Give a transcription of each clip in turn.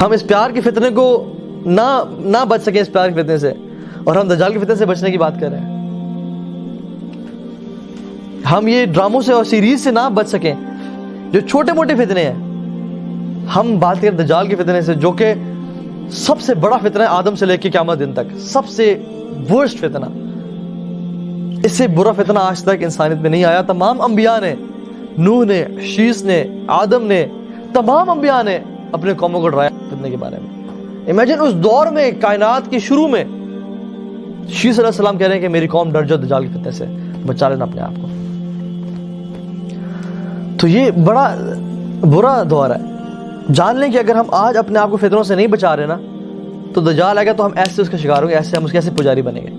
ہم اس پیار کے فتنے کو نہ بچ سکیں اس پیار کے فتنے سے، اور ہم دجال کے فتنے سے بچنے کی بات کر رہے ہیں. ہم یہ ڈراموں سے اور سیریز سے نہ بچ سکیں جو چھوٹے موٹے فتنے ہیں. ہم بات کریں دجال کے فتنے سے، جو کہ سب سے بڑا فتنہ ہے آدم سے لے کے قیامت دن تک، سب سے ورسٹ فتنہ. اس سے برا فتنہ آج تک انسانیت میں نہیں آیا. تمام انبیاء نے، نوح نے، شیس نے، آدم نے، تمام انبیاء نے اپنے قوموں کو ڈرایا فتنے کے بارے میں. امیجن اس دور میں، کائنات کے شروع میں، شیس علیہ السلام کہہ رہے ہیں کہ میری قوم ڈر جاؤ دجال کے فتنے سے، بچا لینا اپنے آپ کو. تو یہ بڑا برا دور ہے. جان لیں کہ اگر ہم آج اپنے آپ کو فتنوں سے نہیں بچا رہے نا، تو دجال آئے گا تو ہم ایسے اس کا شکار ہوں گے، ایسے ہم اس کے ایسے پجاری بنیں گے.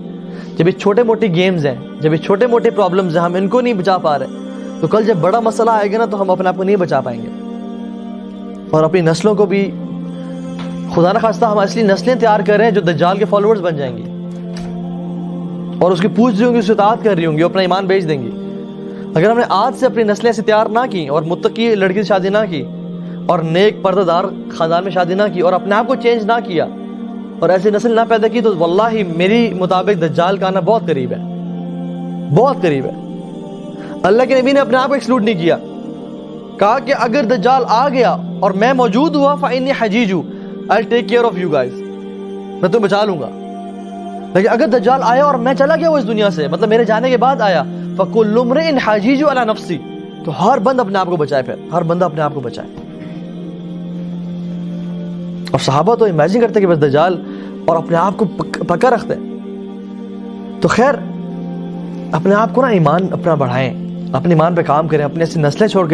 جب یہ چھوٹے موٹے گیمز ہیں، جب یہ چھوٹے موٹے پرابلمز ہیں، ہم ان کو نہیں بچا پا رہے، تو کل جب بڑا مسئلہ آئے گا نا تو ہم اپنے آپ کو نہیں بچا پائیں گے. اور اپنی نسلوں کو بھی خدا نہ خواستہ ہم اصلی نسلیں تیار کر رہے ہیں جو دجال کے فالوورز بن جائیں گی اور اس کی پوچھ رہی ہوں گی، اس کی اطاعت کر رہی ہوں گی، اپنا ایمان بیچ دیں گی. اگر ہم نے آج سے اپنی نسلیں سے تیار نہ کی اور متقی لڑکی سے شادی نہ کی اور نیک پردہ دار خاندان میں شادی نہ کی اور اپنے آپ کو چینج نہ کیا اور ایسی نسل نہ پیدا کی، تو واللہ میری مطابق دجال کا آنا بہت قریب ہے، بہت قریب ہے. اللہ کے نبی نے اپنے آپ کو ایکسکلوڈ نہیں کیا، کہا کہ اگر دجال آ گیا اور میں موجود ہوا فَإِنِّي حَجِيجُ I'll take care of you guys، میں تمہیں بچا لوں گا. لیکن اگر دجال آیا اور میں چلا گیا وہ اس دنیا سے، مطلب میرے جانے کے بعد آیا، فَكُلُّ امْرِئٍ حَجِيجُ عَلَى نَفْسِهِ، تو ہر بندہ اپنے آپ کو بچائے، پھر ہر بندہ اپنے آپ کو بچائے. اور صحابہ تو امیجن کرتے کہ بس دجال اور اپنے آپ کو پکا رکھتے. تو خیر اپنے آپ کو نا ایمان اپنا بڑھائیں، اپنے ایمان پہ کام کریں، اپنے ایسی نسلیں چھوڑ کے